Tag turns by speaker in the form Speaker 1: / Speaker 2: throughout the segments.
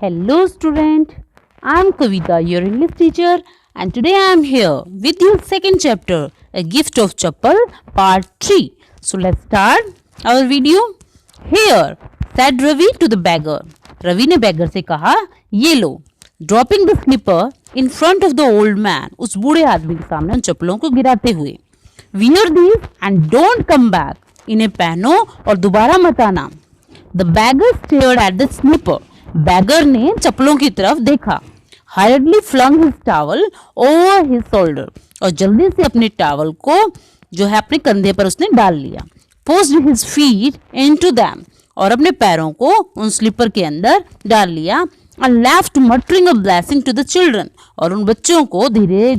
Speaker 1: Hello student, I am Kavita, your English teacher, and today I am here with your second chapter, A Gift of Chappal part 3. So let's start our video. Here, said Ravi to the beggar. Ravi ने beggar से कहा, ये लो. Dropping the slipper in front of the old man, उस बूढ़े आदमी के सामने उन चप्पलों को गिराते हुए. Wear these and don't come back. इन्हें पहनो और दोबारा मत आना. The beggar stared at the slipper. Beggar ने चप्पलों की तरफ देखा. Hurriedly flung his towel over his shoulder. और जल्दी से अपने टावल को जो है अपने कंधे पर उसने डाल लिया. Pushed his feet into them. और अपने पैरों को उन स्लीपर के अंदर डाल लिया. And left muttering a blessing to the children. और उन बच्चों को धीरे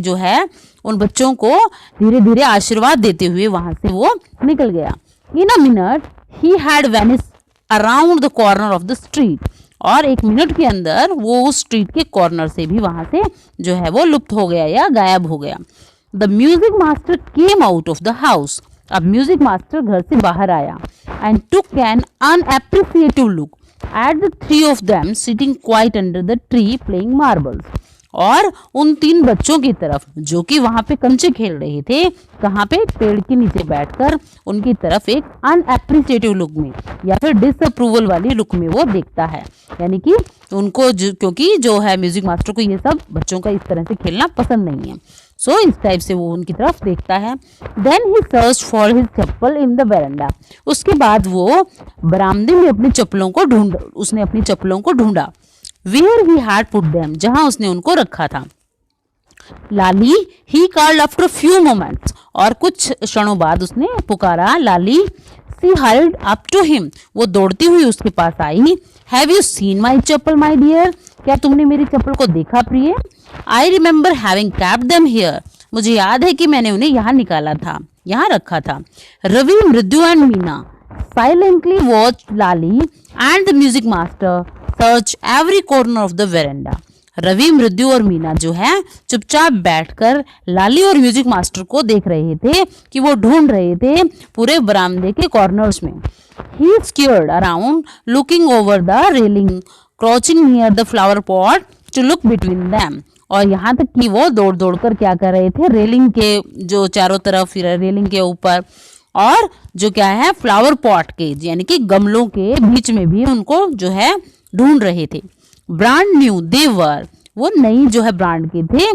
Speaker 1: धीरे आशीर्वाद देते हुए वहां से वो निकल गया. In a minute he had vanished around the corner of the street. और एक मिनट के अंदर वो उस स्ट्रीट के कॉर्नर से भी वहां से जो है वो लुप्त हो गया या गायब हो गया. The music master came out of the house. अब म्यूजिक मास्टर घर से बाहर आया and took an unappreciative look at the three of them sitting quiet under the tree playing marbles. और उन तीन बच्चों की तरफ जो कि वहां पे कंचे खेल रहे थे, कहाँ पे, पेड़ के नीचे बैठकर उनकी तरफ एक अनएप्रिसिएटिव लुक में या फिर डिसअप्रूवल वाली लुक में वो देखता है. यानी कि उनको क्योंकि जो है म्यूजिक मास्टर को ये सब बच्चों का इस तरह से खेलना पसंद नहीं है. सो इस टाइप से वो उनकी तरफ देखता है. Then he search for his chappal in the veranda. उसके बाद वो बरामदे में अपनी चप्पलों को ढूंढा. Where he had put them, जहां उसने उनको रखा था. लाली, he called after a few moments. और कुछ क्षणों बाद उसने पुकारा. लाली, she hurried up to him. वो दौड़ती हुई उसके पास आई. Have you seen my chappal, my dear? क्या तुमने मेरी चप्पल को देखा प्रिय? I remember having kept them here. मुझे याद है कि मैंने उन्हें यहाँ निकाला था, यहाँ रखा था. रवि, मृदु and Meena silently watched Lali and the music master search every corner of the veranda. Ravi, मृदु और मीना जो है चुपचाप बैठकर लाली और म्यूजिक मास्टर को देख रहे थे कि वो ढूंढ रहे थे पूरे बरामदे के कॉर्नर्स में. He scurried around, looking over the railing, crouching near the flower pot to look between them. और यहाँ तक कि वो दौड़ दौड़ कर क्या कर रहे थे, रेलिंग के जो चारों तरफ, रेलिंग के ऊपर और जो क्या है फ्लावर पॉट के यानी कि गमलों के बीच में भी उनको जो है ढूंढ रहे थे. ब्रांड न्यू देवर, वो नई जो है ब्रांड के थे.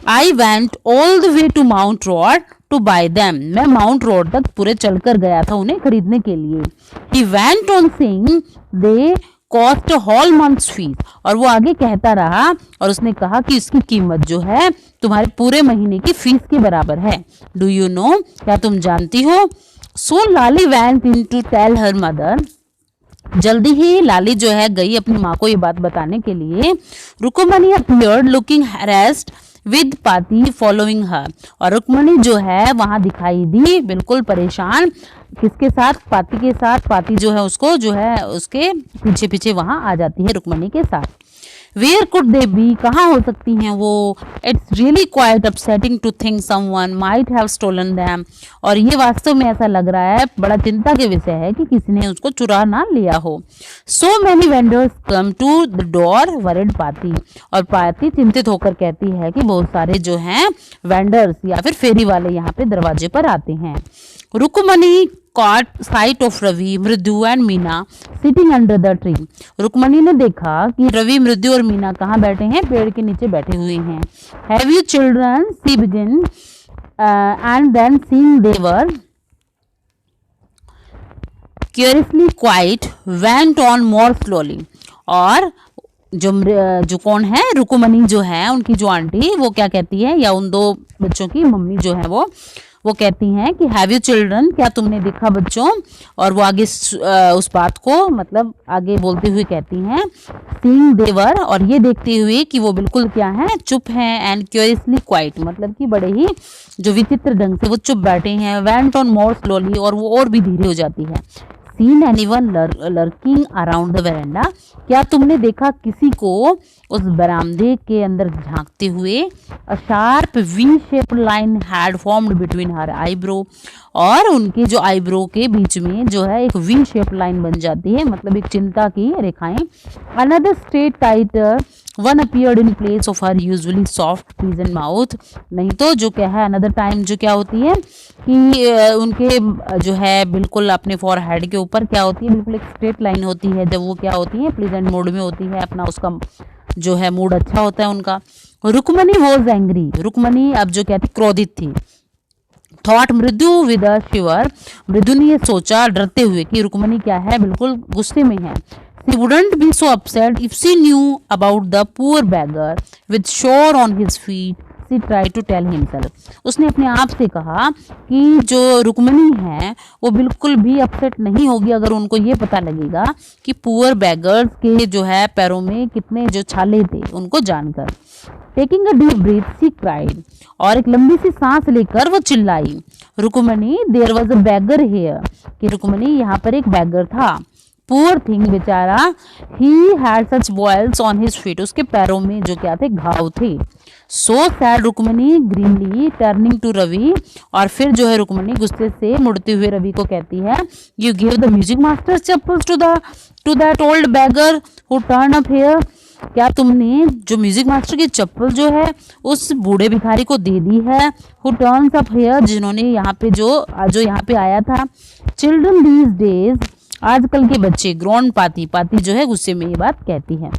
Speaker 1: I went all the way to Mount Road to buy them. मैं माउंट रोड तक पूरे चलकर गया था उन्हें खरीदने के लिए. He went on saying they cost whole months fees. और वो आगे कहता रहा और उसने कहा कि इसकी कीमत जो है तुम्हारे पूरे महीने की फीस के बराबर है. डू यू नो, क्या तुम जानती हो? So Lali went in to tell her mother. जल्दी ही लाली जो है गई अपनी माँ को ये बात बताने के लिए. Rukmani appeared looking harassed with Pathi following her. और रुक्मणी जो है वहां दिखाई दी बिल्कुल परेशान. किसके साथ? पाती के साथ. पाती जो है उसको जो है उसके पीछे पीछे वहां आ जाती है रुक्मणी के साथ. वेयर कुड दे बी, कहाँ हो सकती हैं वो? It's really quite upsetting to think someone might have stolen them. और ये वास्तव में ऐसा लग रहा है, बड़ा चिंता के विषय है कि किसी ने उसको चुरा ना लिया हो. So many vendors come to the door worried Pathi. और पाती चिंतित होकर कहती है कि बहुत सारे जो हैं वेंडर्स या फिर फेरी वाले यहाँ पे दरवाजे पर आते हैं. Rukmini caught sight of Ravi, Mridu and Meena sitting under the tree. Rukmini ने देखा कि रवि, मृदु और मीना कहाँ बैठे हैं? पेड़ के नीचे बैठे हुए हैं. Have you children? She began and then seeing they were curiously quiet went on more slowly. और जो कौन है, रुक्मणी जो है उनकी जो आंटी, वो क्या कहती है, या उन दो बच्चों की मम्मी जो है वो कहती हैं कि हैव यू चिल्ड्रन, क्या तुमने देखा बच्चों? और वो आगे उस बात को मतलब आगे बोलते हुए कहती हैं सीइंग देवर, और ये देखते हुए कि वो बिल्कुल क्या है, चुप हैं. एंड क्यूरियसली क्वाइट, मतलब कि बड़े ही जो विचित्र ढंग से वो चुप बैठे हैं. वेंट ऑन मोर स्लोली, और वो और भी धीरे हो जाती है. Seen anyone lurking around the veranda? क्या तुमने देखा किसी को उस बरामदे के अंदर झांकते हुए? A sharp V shape line had formed between her eyebrow, और उनके जो आईब्रो के बीच में जो है एक वी शेप लाइन बन जाती है, मतलब एक चिंता की रेखाएं। Another straight tighter one appeared in place of her usually soft pleasant mouth. नहीं तो जो क्या है अनदर टाइम जो क्या होती है कि उनके जो है बिल्कुल अपने फॉरहेड के ऊपर क्या होती है, बिल्कुल एक स्ट्रेट लाइन होती है जब वो क्या होती है प्लीजेंट मूड में होती है, अपना उसका जो है मूड अच्छा होता है उनका। रुक्मणी वॉज एंग्री, रुक्मणी अब जो क्या थी क्रोधित थी। थॉट मृदु विद अ शिवर, मृदु ने ये सोचा डरते हुए कि रुक्मणी क्या है बिल्कुल गुस्से में है। She wouldn't be so upset if she knew about the poor beggar with sore on his feet. She tried to tell himself. उसने अपने आप से कहा कि जो रुक्मणी है वो बिल्कुल भी अपसेट नहीं होगी अगर उनको ये पता लगेगा कि पुअर बेगर्स के जो है पैरों में कितने जो छाले थे उनको जानकर। Taking a deep breath she cried, और एक लंबी सी सांस लेकर वो चिल्लाई, Rukmini there was a beggar here, कि रुक्मणी यहाँ पर एक बेगर था। पुअर थिंग बेचारा, he had such boils on his feet, उसके पैरों में जो क्या थे घाव थे। So said Rukmani greenly turning to Ravi, और फिर जो है रुक्मणी गुस्से से मुड़ते हुए रवि को कहती है, you give the music master chappals to that old beggar who turn up here. क्या तुमने जो म्यूजिक मास्टर की चप्पल जो है उस बूढ़े भिखारी को दे दी है, हु टर्न्स अप हियर, जिन्होंने यहाँ पे जो यहाँ पे आया था। चिल्ड्रन दीज डेज, आजकल के बच्चे, ग्रोन पाती जो है गुस्से में ये बात कहती है।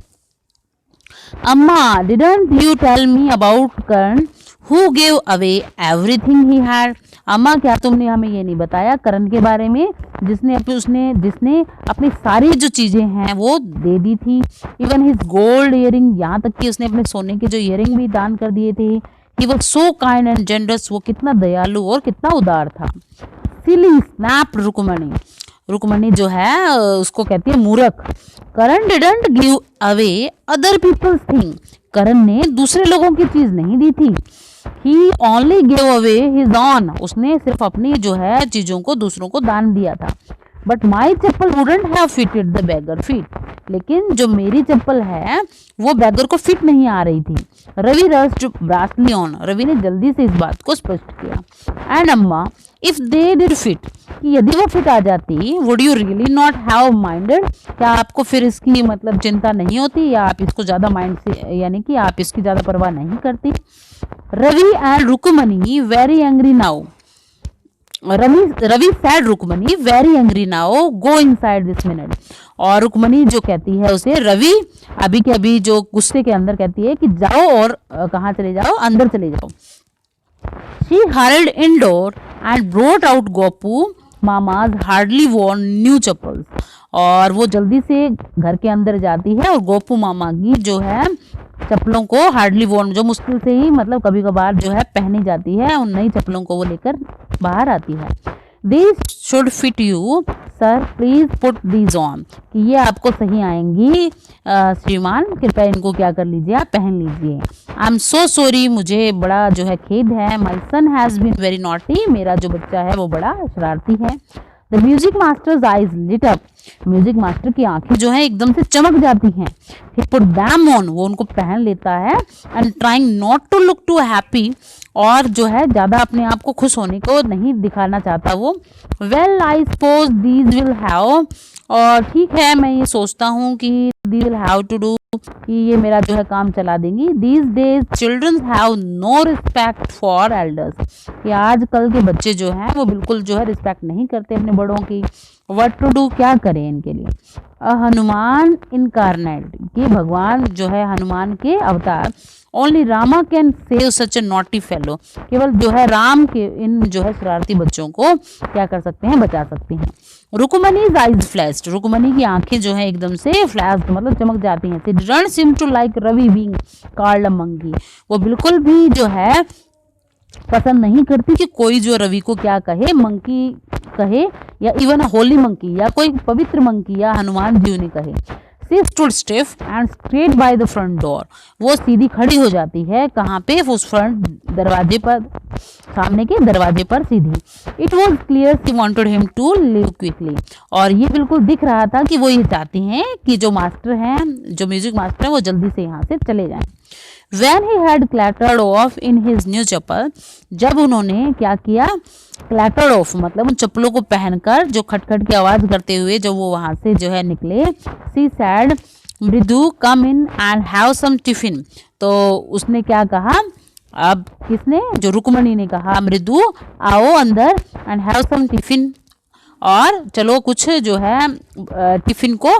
Speaker 1: Amma didn't you tell me about Karan who gave away everything he had. अम्मा क्या तुमने हमें ये नहीं बताया करण के बारे में जिसने अपनी सारी जो चीजें हैं वो दे दी थी। इवन हिज गोल्ड इयरिंग, यहाँ तक कि उसने अपने सोने के जो इयरिंग भी दान कर दिए थे। He was so kind and generous, वो कितना दयालु और कितना उदार था। सिली स्नैप रुक्मणी, रुक्मणी जो है उसको कहती है मूर्ख। Karan didn't give away other people's thing, Karan ने दूसरे लोगों की चीज नहीं दी थी। He only give away his own, उसने सिर्फ अपनी जो है चीजों को दूसरों को दान दिया था। But my chappal wouldn't have fitted the beggar feet, लेकिन जो मेरी चप्पल है वो बैगर को फिट नहीं आ रही थी। रवि रस्ट ब्रास्टली ऑन, रवि ने जल्दी से इस बात को स्पष्ट किया। एंड अम्मा इफ दे डिड फिट, कि यदि वो फिट आ जाती, would you really not have minded, क्या आपको फिर इसकी मतलब चिंता नहीं होती, या आप इसको ज्यादा माइंड से यानी कि आप इसकी ज्यादा परवाह नहीं करती। Ravi and Rukmini very angry now, Ravi said Rukmini very angry now go inside this minute, और रुक्मणी जो कहती है उसे रवि अभी के अभी जो गुस्से के अंदर कहती है कि जाओ और कहाँ चले जाओ, अंदर चले जाओ। She hurried indoor and brought out Gopu Mama's hardly worn new chappals, और वो जल्दी से घर के अंदर जाती है और गोपू मामा की जो है चप्पलों को हार्डली वॉर्न, जो मुश्किल से ही मतलब कभी कभार जो है पहनी जाती है, उन नई चप्पलों को वो लेकर बाहर आती है। This should fit you sir please put these on, कि ये आपको सही आएंगी श्रीमान, कृपया इनको क्या कर लीजिए आप पहन लीजिए। आई एम सो सॉरी, मुझे बड़ा जो है खेद है। My son has been very naughty, मेरा जो बच्चा है वो बड़ा शरारती है। The music master's eyes lit up, music master की आंखें जो है एकदम से चमक जाती हैं। ही पुट दैम ऑन, वो उनको पहन लेता है। And trying not to look too happy, और जो है ज्यादा अपने आप को खुश होने को नहीं दिखाना चाहता वो। Well I suppose these will have, और ठीक है मैं ये सोचता हूँ कि these will have to do, कि ये मेरा जो है काम चला देंगी। These days children have no respect for elders, कि आजकल के बच्चे जो हैं वो बिल्कुल जो है रिस्पेक्ट नहीं करते अपने बड़ों की। व्हाट टू डू, क्या करें इनके लिए। हनुमान इनकारनेट, कि भगवान जो है हनुमान के अवतार। Only Rama can save such A naughty fellow, केवल जो है राम के इन जो है शरारती बच्चों को क्या कर सकते हैं, बचा सकते हैं। रुक्मणीज आइज फ्लैश्ड, रुक्मणी की आंखें जो है एकदम से फ्लैश मतलब चमक जाती हैं। Don't seem to like Ravi being called a monkey, वो बिल्कुल भी जो है पसंद नहीं करती कि कोई जो रवि को क्या कहे, मंकी कहे, या इवन होली मंकी, या कोई पवित्र मंकी, या हनुमान जी उन्हें कहे। She stood stiff and straight by the front door. वो सीधी खड़ी हो जाती है कहाँ पे, उस फ्रंट दरवाजे पर, सामने के दरवाजे पर सीधी. It was clear she wanted him to leave quickly. और ये बिल्कुल दिख रहा था कि वो ये चाहती हैं कि जो मास्टर हैं, जो म्यूजिक मास्टर हैं, वो जल्दी से यहाँ से चले जाएं. When he had clattered off in his new चप्पल, जब उन्होंने क्या किया, clattered off मतलब उन चप्पलों को पहनकर जो खटखट की आवाज़ करते हुए जब वो वहाँ से जो है निकले, she said, मृदु come in and have some tiffin. तो उसने क्या कहा, अब किसने, जो रुक्मणी ने कहा, मृदु आओ अंदर and have some tiffin, और चलो कुछ जो है टिफिन को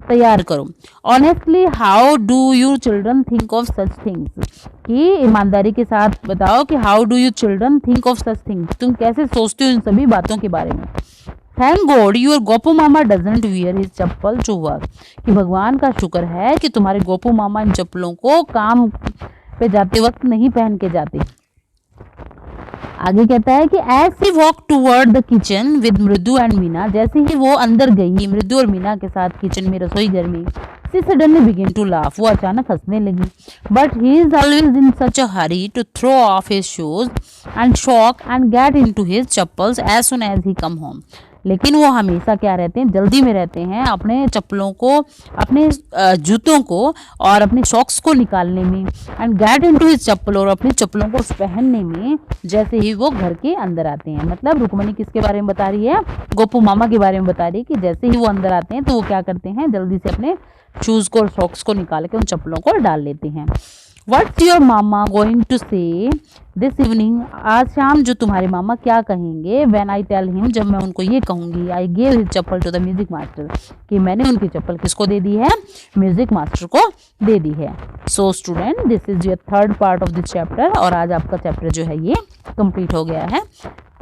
Speaker 1: तैयार करो. Honestly how do you children think of such things, कि ईमानदारी के साथ बताओ कि how do you children think of such things, तुम कैसे सोचते हो इन सभी बातों के बारे में. Thank God your Gopu mama doesn't wear his chappal to work, कि भगवान का शुक्र है कि तुम्हारे गोपू मामा इन चप्पलों को काम पे जाते वक्त नहीं पहन के जाते. आगे कहता है कि as she walk toward the kitchen with Mridu and Meena, जैसे ही वो अंदर गई मृदु और मीना के साथ किचन में, रसोई घर में, she suddenly begin to laugh, वो अचानक हंसने लगी. But he is always in such a hurry to throw off his shoes and socks and get into his chappals as soon as he come home, लेकिन वो हमेशा क्या रहते हैं, जल्दी में रहते हैं अपने चप्पलों को, अपने जूतों को और अपने सॉक्स को निकालने में, एंड गेट इनटू हिज चप्पल, और अपने चप्पलों को पहनने में जैसे ही वो घर के अंदर आते हैं. मतलब रुक्मणी किसके बारे में बता रही है, गोपू मामा के बारे में बता रही है कि जैसे ही वो अंदर आते हैं तो वो क्या करते हैं, जल्दी से अपने शूज़ को और सॉक्स को निकाल के उन चप्पलों को डाल लेते हैं. What's your mama going to say this evening? आज शाम जो तुम्हारे मामा क्या कहेंगे, when I tell him, जब मैं उनको ये कहूँगी, I gave his chappal to the music master, कि मैंने उनकी चप्पल किसको दे दी है, म्यूजिक मास्टर को दे दी है. So student, this is your third part of this chapter, और आज आपका चैप्टर जो है ये कंप्लीट हो गया है.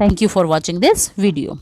Speaker 1: Thank you for watching this video.